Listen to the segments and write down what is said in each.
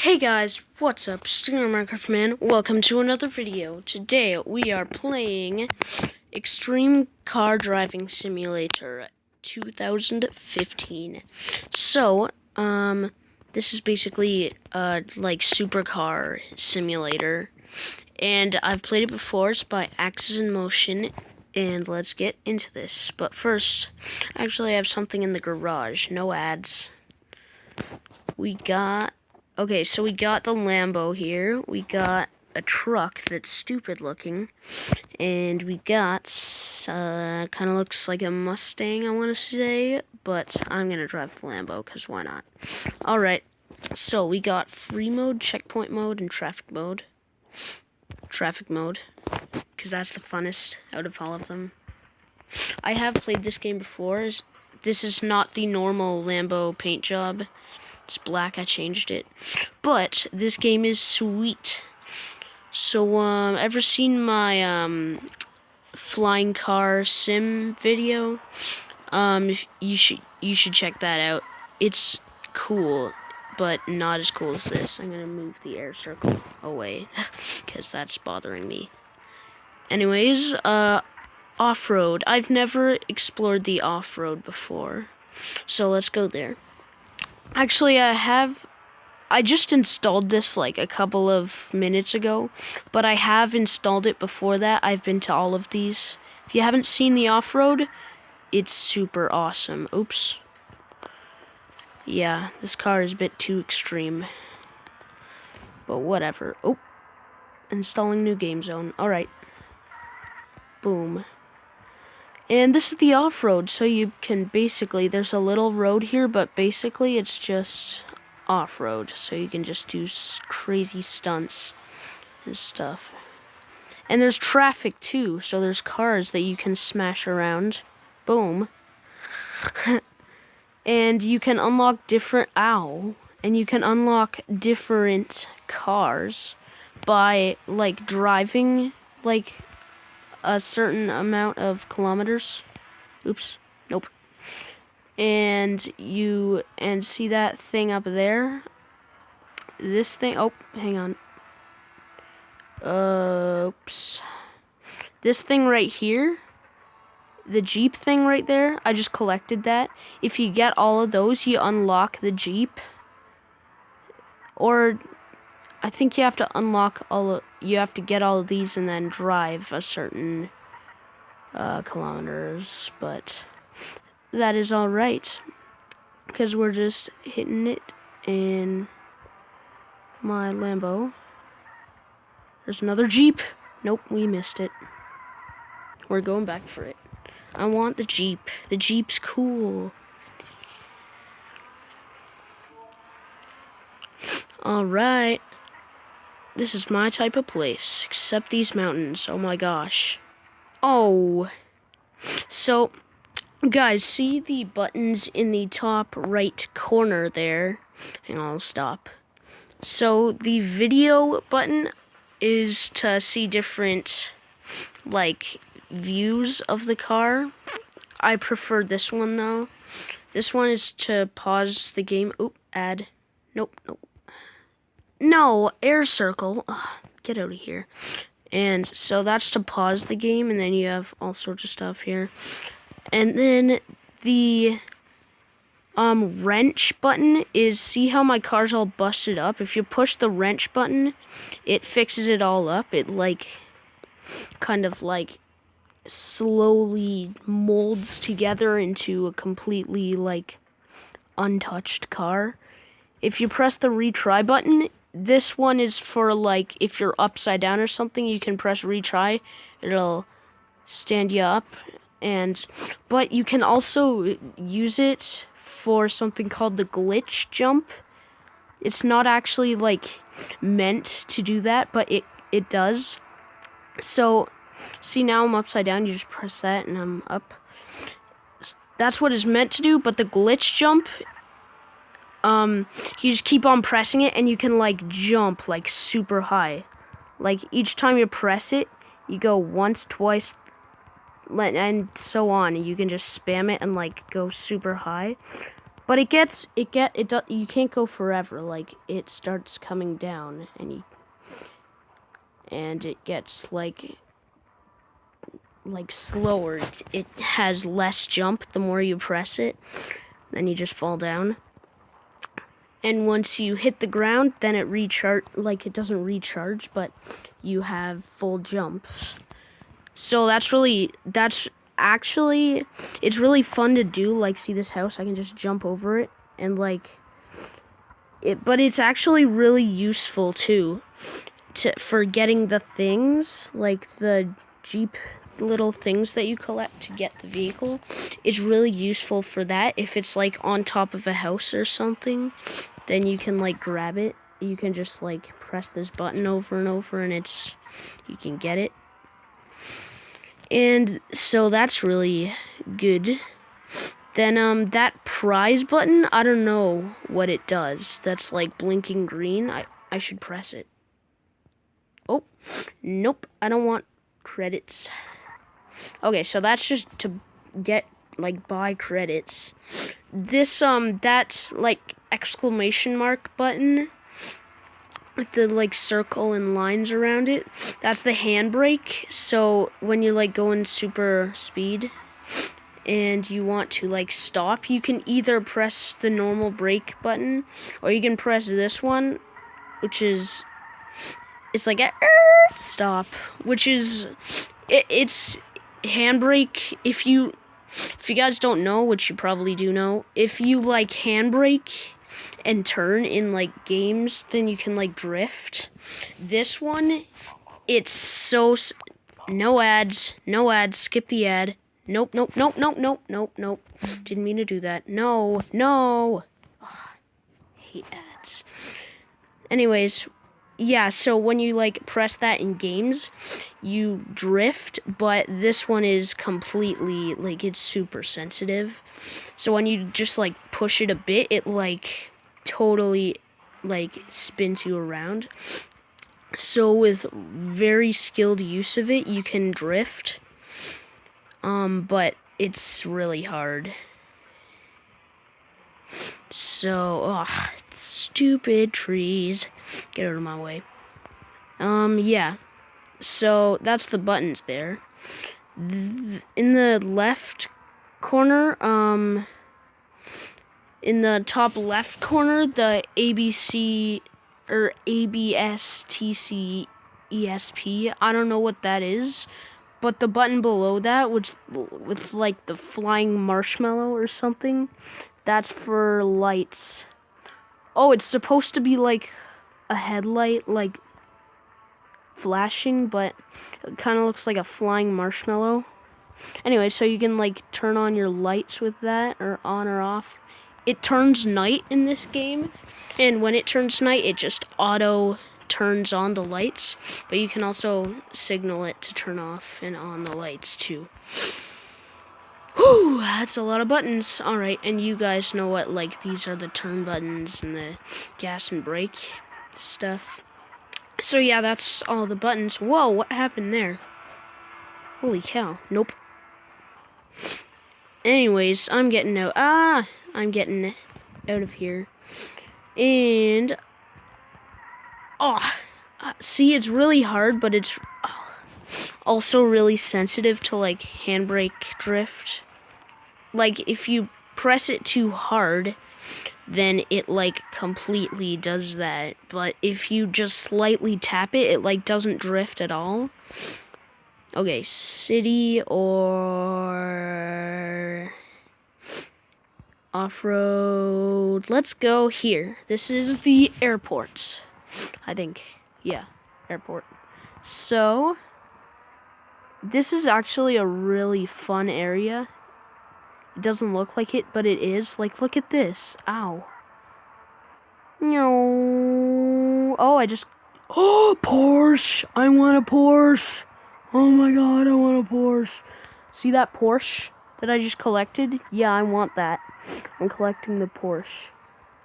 Hey guys, what's up? Stinger Minecraft Man. Welcome to another video. Today we are playing Extreme Car Driving Simulator 2015. So, this is basically like supercar simulator, and I've played it before. It's by Axis in Motion, and let's get into this. But first, actually, I have something in the garage. No ads. Okay, so we got the Lambo here. We got a truck that's stupid looking. And we got, kind of looks like a Mustang, I want to say. But I'm going to drive the Lambo, because why not? Alright, so we got free mode, checkpoint mode, and traffic mode. Traffic mode, because that's the funnest out of all of them. I have played this game before. This is not the normal Lambo paint job. It's black, I changed it. But this game is sweet. So, ever seen my, flying car sim video? You should check that out. It's cool, but not as cool as this. I'm gonna move the air circle away, because that's bothering me. Anyways, off-road. I've never explored the off-road before. So let's go there. Actually, I just installed this like a couple of minutes ago, but I have installed it before that. I've been to all of these. If you haven't seen the off-road, it's super awesome. Oops. Yeah, this car is a bit too extreme. But whatever. Oh, installing new game zone. Alright. Boom. And this is the off-road, so you can basically, there's a little road here, but basically it's just off-road, so you can just do crazy stunts and stuff. And there's traffic too, so there's cars that you can smash around. Boom. And you can unlock different, and you can unlock different cars by, like, driving, like, a certain amount of kilometers. Oops. Nope. And see that thing up there? This thing, oh, hang on. Oops. This thing right here, the Jeep thing right there, I just collected that. If you get all of those, you unlock the Jeep. Or I think you have to you have to get all of these and then drive a certain kilometers, but that is alright, because we're just hitting it in my Lambo. There's another Jeep. Nope, we missed it. We're going back for it. I want the Jeep. The Jeep's cool. Alright. This is my type of place, except these mountains. Oh my gosh. Oh. So, guys, see the buttons in the top right corner there? Hang on, I'll stop. So, the video button is to see different, like, views of the car. I prefer this one, though. This one is to pause the game. Oop, add. Nope. No, air circle. Ugh, get out of here. And so that's to pause the game, and then you have all sorts of stuff here. And then the wrench button is, see how my car's all busted up? If you push the wrench button, it fixes it all up. It kind of slowly molds together into a completely untouched car. If you press the retry button, this one is for if you're upside down or something, you can press retry. It'll stand you up. But you can also use it for something called the glitch jump. It's not actually meant to do that, but it does. So, see, now I'm upside down. You just press that and I'm up. That's what it's meant to do, but the glitch jump, you just keep on pressing it and you can jump super high. Each time you press it, you go once, twice, and so on. You can just spam it and go super high. But you can't go forever. Like, it starts coming down, and it gets like slower. It has less jump the more you press it. Then you just fall down. And once you hit the ground, then it it doesn't recharge, but you have full jumps. So it's really fun to do. Like, see this house? I can just jump over it and but it's actually really useful too for getting the things, like the Jeep little things that you collect to get the vehicle. It's really useful for that. If it's like on top of a house or something, then you can like grab it. You can just like press this button over and over and you can get it. And so that's really good. Then that prize button, I don't know what it does. That's like blinking green. I should press it. Oh, nope, I don't want credits. Okay, so that's just to get like buy credits. This that's like exclamation mark button with the like circle and lines around it. That's the handbrake. So when you like go in super speed and you want to like stop, you can either press the normal brake button or you can press this one, which is it's like a stop, which is it's handbrake. If you guys don't know, which you probably do know, if you like handbrake and turn in like games, then you can like drift. This one, it's so no ads, skip the ad. Nope. Didn't mean to do that. No. Oh, hate ads. Anyways, yeah, so when you like press that in games, you drift, but this one is completely like it's super sensitive. So when you just like push it a bit, it like totally like spins you around. So with very skilled use of it, you can drift. But it's really hard. So, stupid trees. Get out of my way. Yeah. So, that's the buttons there. In the left corner, in the top left corner, the ABC, or ABSTCESP, I don't know what that is. But the button below that, with like the flying marshmallow or something, that's for lights. Oh, it's supposed to be like a headlight, like flashing, but it kind of looks like a flying marshmallow. Anyway, so you can like turn on your lights with that, or on or off. It turns night in this game, and when it turns night, it just auto turns on the lights, but you can also signal it to turn off and on the lights too. Whew, that's a lot of buttons. Alright, and you guys know what, like, these are the turn buttons and the gas and brake stuff. So yeah, that's all the buttons. Whoa, what happened there? Holy cow. Nope. Anyways, I'm getting out. I'm getting out of here. And see, it's really hard, but it's also really sensitive to like handbrake drift. Like, if you press it too hard, then it like completely does that. But if you just slightly tap it, it like doesn't drift at all. Okay, city or off-road. Let's go here. This is the airport, I think. Yeah, airport. So, this is actually a really fun area. It doesn't look like it, but it is. Like, look at this. Ow. No. Oh, oh, Porsche. I want a Porsche. Oh my god, I want a Porsche. See that Porsche that I just collected? Yeah, I want that. I'm collecting the Porsche.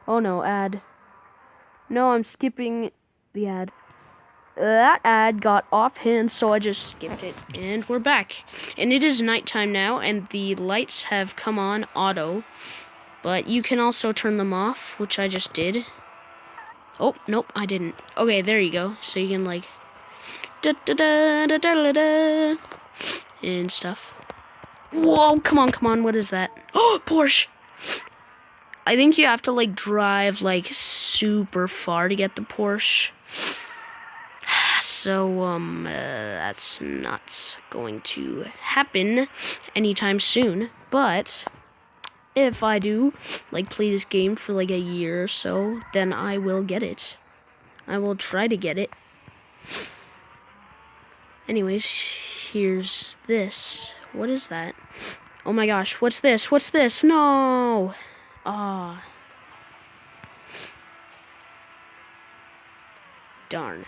Oh no, ad. No, I'm skipping the ad. That ad got offhand, so I just skipped it. And we're back. And it is nighttime now, and the lights have come on auto. But you can also turn them off, which I just did. Oh, nope, I didn't. Okay, there you go. So you can like da da da da da da and stuff. Whoa, come on, what is that? Oh, Porsche! I think you have to like drive like super far to get the Porsche. So, that's not going to happen anytime soon. But if I do, like, play this game for like a year or so, then I will get it. I will try to get it. Anyways, here's this. What is that? Oh my gosh, what's this? What's this? No! Ah. Darn.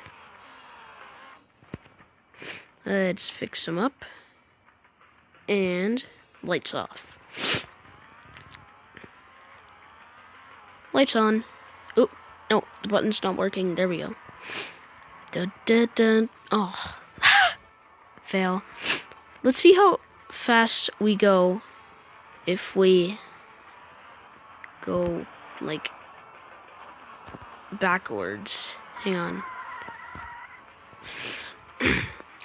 Let's fix them up. And lights off. Lights on. Oh, no, the button's not working. There we go. Dun, dun, dun. Oh. Fail. Let's see how fast we go if we go, like, backwards. Hang on.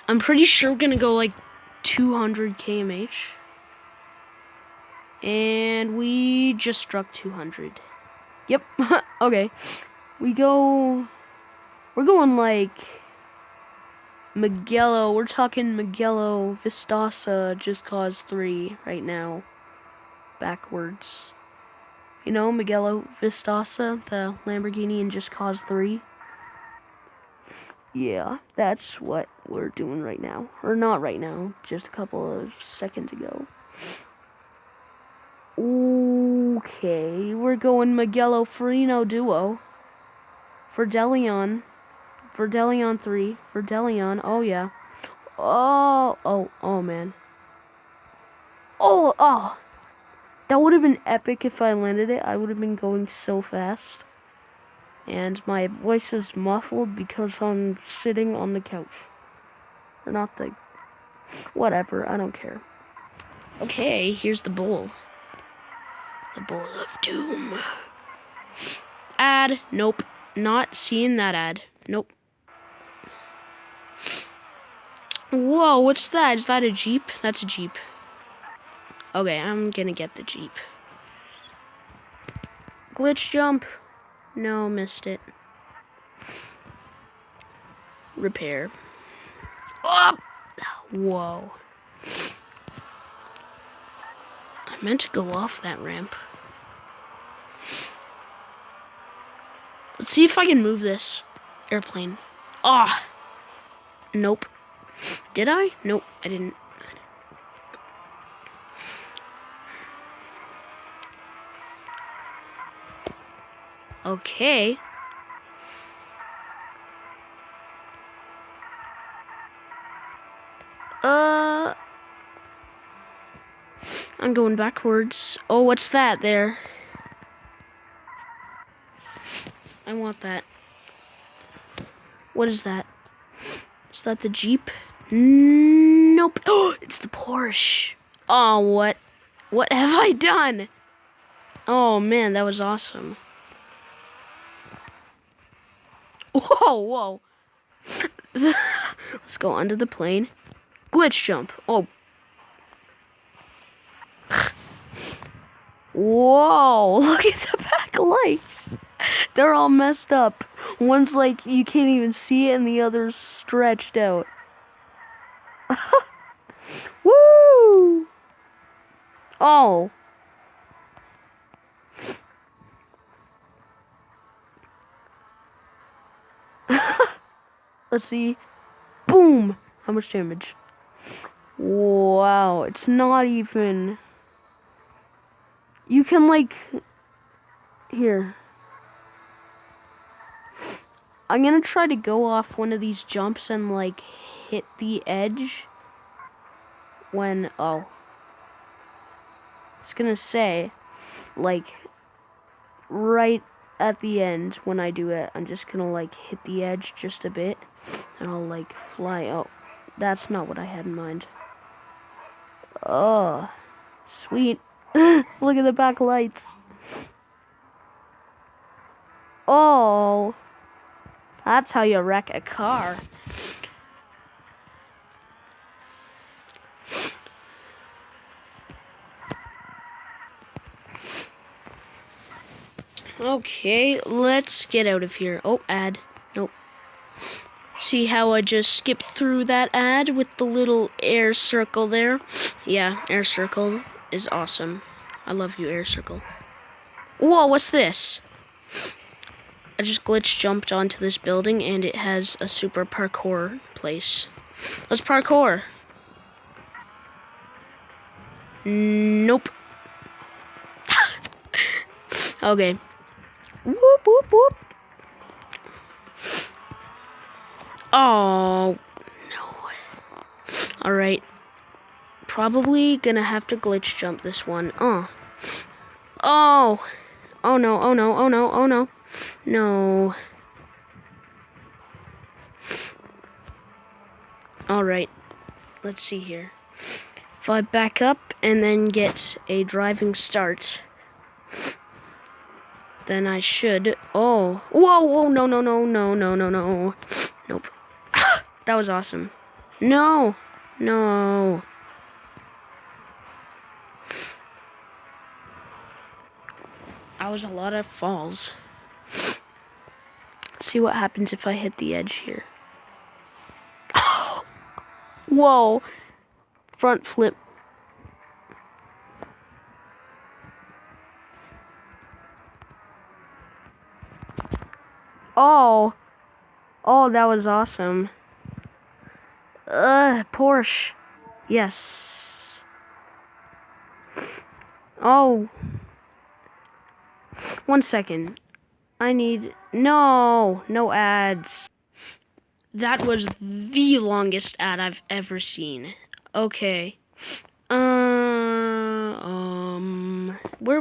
I'm pretty sure we're gonna go, like, 200 kmh. And we just struck 200. Yep. Okay. We're going, like, Mugello. We're talking Mugello Vistosa Just Cause 3 right now. Backwards. You know, Mugello Vistosa, the Lamborghini in Just Cause 3? Yeah, that's what we're doing right now. Or not right now, just a couple of seconds ago. Okay, we're going Mugello Farino Duo. Verdelion 3. Verdelion, oh yeah. Oh, man. Oh. That would have been epic if I landed it. I would have been going so fast. And my voice is muffled because I'm sitting on the couch. Or not the... Whatever, I don't care. Okay, here's the bowl. The bowl of doom. Ad. Nope. Not seeing that ad. Nope. Whoa, what's that? Is that a Jeep? That's a Jeep. Okay, I'm gonna get the Jeep. Glitch jump. No, missed it. Repair. Oh! Whoa. I meant to go off that ramp. Let's see if I can move this airplane. Ah! Nope. Did I? Nope, I didn't. Okay. I'm going backwards. Oh, what's that there? I want that. What is that? Is that the Jeep? Nope. Oh, it's the Porsche. Oh, what? What have I done? Oh, man, that was awesome. Whoa. Let's go onto the plane. Glitch jump. Oh. Whoa, look at the back lights. They're all messed up. One's like, you can't even see it, and the other's stretched out. Woo! Oh. Let's see. Boom! How much damage? Wow, it's not even... You can, like... Here. I'm gonna try to go off one of these jumps and, like, hit the edge. When... Oh. I was gonna say, like, right at the end when I do it, I'm just gonna, like, hit the edge just a bit. And I'll, like, fly. Oh, that's not what I had in mind. Oh, sweet. Look at the back lights. Oh, that's how you wreck a car. Okay, let's get out of here. Oh, ad. Nope. See how I just skipped through that ad with the little air circle there? Yeah, air circle is awesome. I love you, air circle. Whoa, what's this? I just glitch jumped onto this building and it has a super parkour place. Let's parkour. Nope. Okay. Whoop, whoop, whoop. Oh, no. Alright. Probably gonna have to glitch jump this one. Oh. Oh. Oh no, oh no, oh no, oh no. No. Alright. Let's see here. If I back up and then get a driving start, then I should... Oh. Whoa, whoa, no, no, no, no, no, no, no. Nope. That was awesome. No. No. That was a lot of falls. Let's see what happens if I hit the edge here. Whoa. Front flip. Oh. Oh, that was awesome. Porsche. Yes. Oh. 1 second. I need... No ads. That was the longest ad I've ever seen. Okay. Where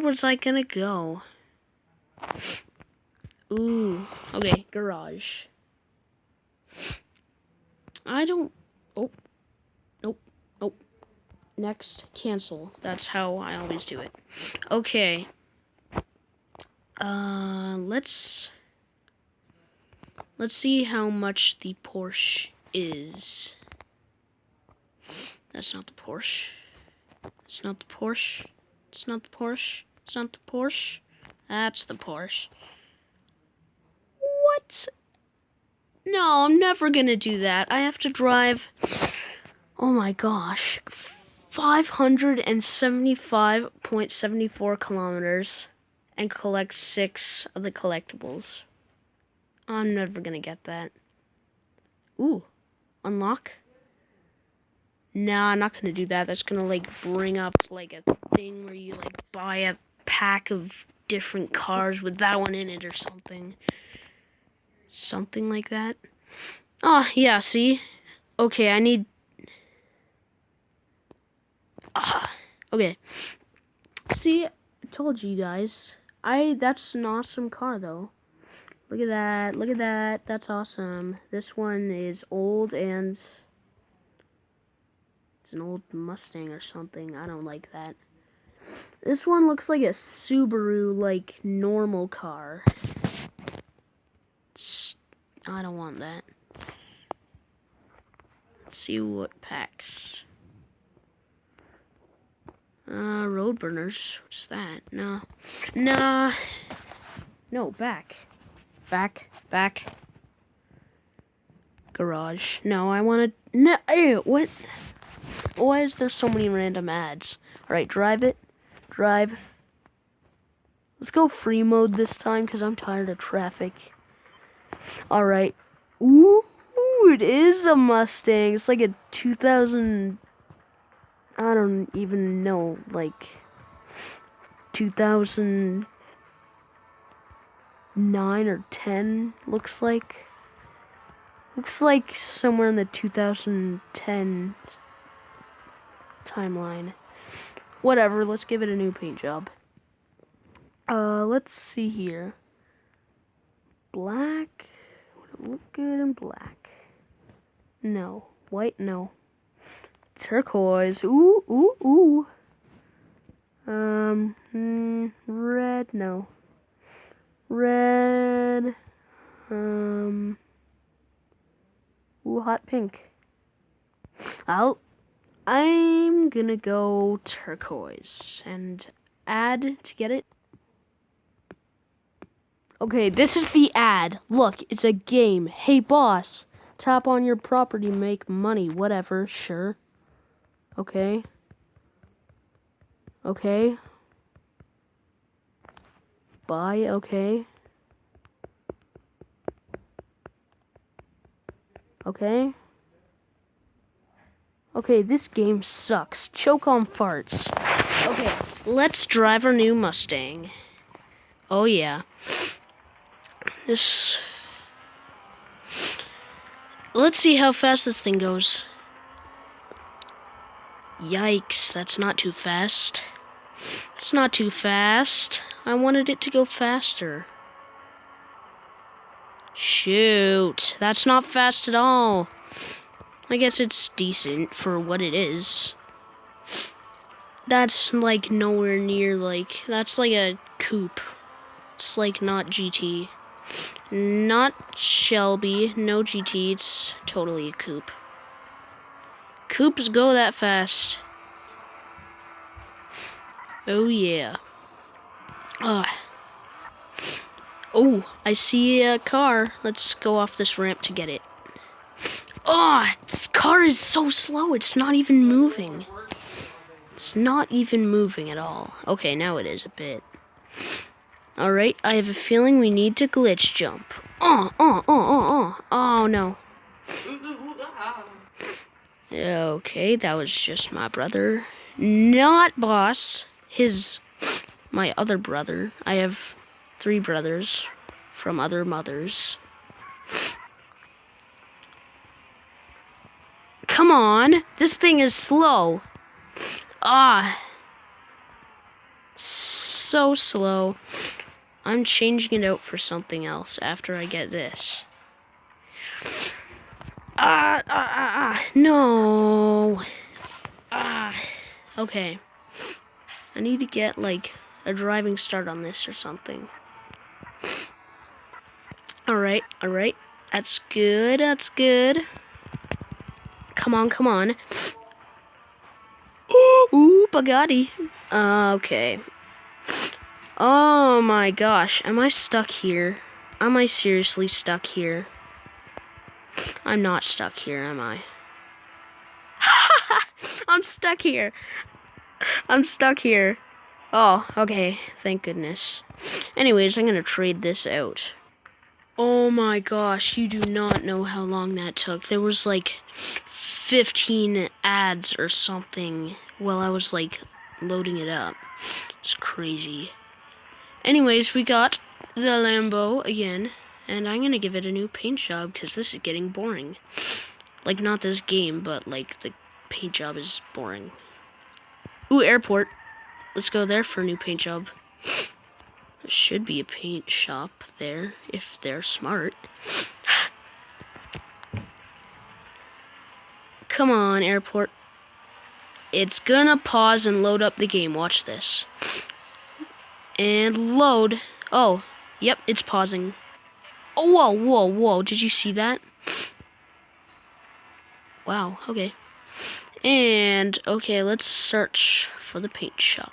was I gonna go? Ooh. Okay, garage. I don't... Oh. Nope. Nope. Next, cancel. That's how I always do it. Okay. Let's see how much the Porsche is. That's not the Porsche. It's not the Porsche. It's not the Porsche. It's not the Porsche. That's the Porsche. What? No, I'm never gonna do that. I have to drive... Oh my gosh. 575.74 kilometers and collect 6 of the collectibles. I'm never gonna get that. Ooh. Unlock? Nah, I'm not gonna do that. That's gonna, like, bring up, like, a thing where you, like, buy a pack of different cars with that one in it or something. Something like that. Oh, yeah, see? Okay, I need... okay. See, I told you guys. That's an awesome car, though. Look at that. Look at that. That's awesome. This one is old and... It's an old Mustang or something. I don't like that. This one looks like a Subaru, like, normal car. I don't want that. Let's see what packs. Road burners. What's that? No. Nah. No, back. Back. Garage. No, I want to... No, ew, what? Why is there so many random ads? Alright, drive it. Drive. Let's go free mode this time, because I'm tired of traffic. Alright. Ooh, it is a Mustang. It's like a 2000... I don't even know, like... 2009 or 10, looks like. Looks like somewhere in the 2010 timeline. Whatever, let's give it a new paint job. Let's see here. Black. Would it look good in black? No. White, no. Turquoise. Ooh. Red, no. red, ooh, hot pink. I'm gonna go turquoise and add to get it. Okay, this is the ad. Look, it's a game. Hey, boss, tap on your property, make money, whatever, sure. Okay. Okay. Buy, okay. Okay. Okay, this game sucks. Choke on farts. Okay, let's drive our new Mustang. Oh, yeah. Let's see how fast this thing goes. Yikes, that's not too fast. It's not too fast. I wanted it to go faster. Shoot, that's not fast at all. I guess it's decent for what it is. That's like nowhere near like, that's like a coupe. It's like not GT. Not Shelby, no GT, it's totally a coupe. Coupes go that fast. Oh yeah. Oh, I see a car. Let's go off this ramp to get it. Oh, this car is so slow, it's not even moving. It's not even moving at all. Okay, now it is a bit. Alright, I have a feeling we need to glitch jump. Oh, no. Okay, that was just my brother. Not boss. My other brother. I have 3 brothers from other mothers. Come on, this thing is slow. So slow. I'm changing it out for something else after I get this. No. Okay. I need to get, like, a driving start on this or something. Alright. That's good. Come on. Ooh, Bugatti. Okay. Oh my gosh, am I stuck here? Am I seriously stuck here? I'm not stuck here, am I? I'm stuck here. Oh, okay, thank goodness. Anyways, I'm gonna trade this out. Oh my gosh, you do not know how long that took. There was like 15 ads or something while I was like loading it up. It's crazy. Anyways, we got the Lambo again, and I'm gonna give it a new paint job because this is getting boring. Like, not this game, but like the paint job is boring. Ooh, airport. Let's go there for a new paint job. There should be a paint shop there if they're smart. Come on, airport. It's gonna pause and load up the game. Watch this. And load. Oh, yep, it's pausing. Oh, whoa. Did you see that? Wow, okay. And, okay, let's search for the paint shop.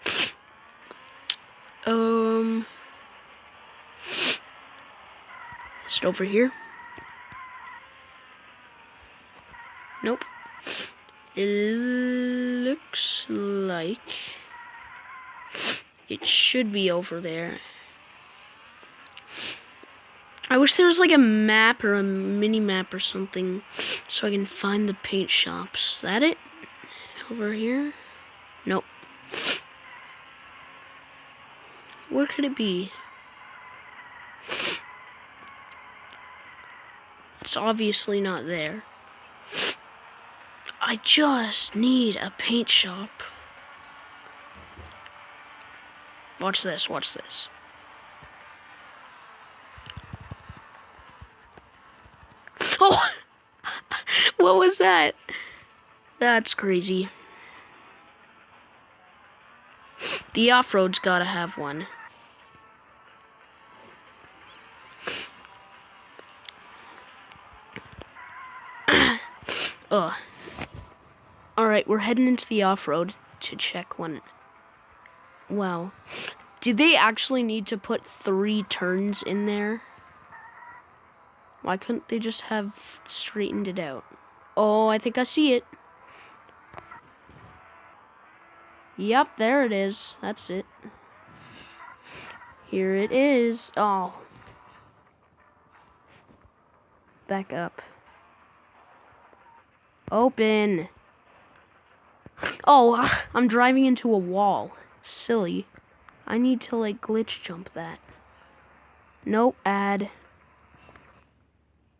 Is it over here? Nope. It looks like it should be over there. I wish there was like a map or a mini map or something so I can find the paint shops. Is that it? Over here? Nope. Where could it be? It's obviously not there. I just need a paint shop. Watch this. Oh! What was that? That's crazy. The off-road's gotta have one. Ugh. Alright, we're heading into the off-road to check one. Wow. Did they actually need to put 3 turns in there? Why couldn't they just have straightened it out? Oh, I think I see it. Yep, there it is. That's it. Here it is. Oh. Back up. Open. Oh, I'm driving into a wall. Silly. I need to, like, glitch jump that. No ad.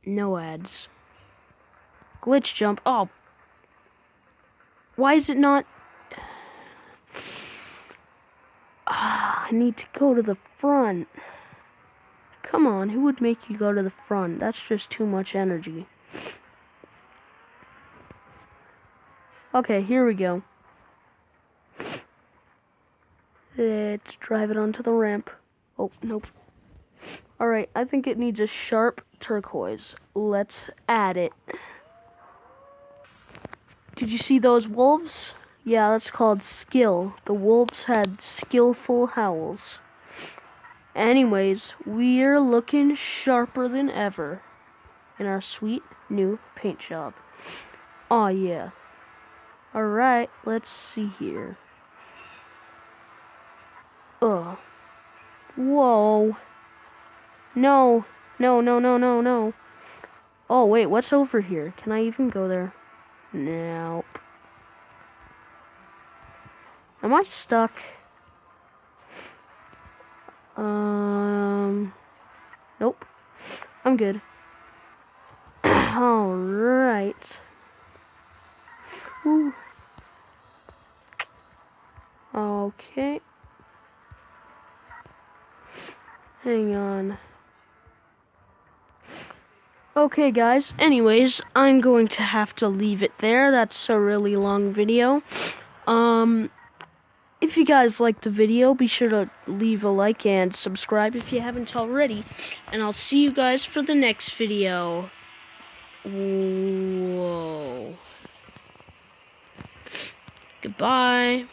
No ads. Glitch jump. Oh. Why is it not... I need to go to the front. Come on, who would make you go to the front? That's just too much energy. Okay, here we go. Let's drive it onto the ramp. Oh, nope. Alright, I think it needs a sharp turquoise. Let's add it. Did you see those wolves? Yeah, that's called skill. The wolves had skillful howls. Anyways, we're looking sharper than ever in our sweet new paint job. Aw, yeah. Alright, let's see here. Ugh. Whoa. No. No, no, no, no, no. Oh, wait, what's over here? Can I even go there? Nope. Am I stuck? Nope. I'm good. Alright. Ooh. Okay. Hang on. Okay, guys. Anyways, I'm going to have to leave it there. That's a really long video. If you guys liked the video, be sure to leave a like and subscribe if you haven't already. And I'll see you guys for the next video. Whoa. Goodbye.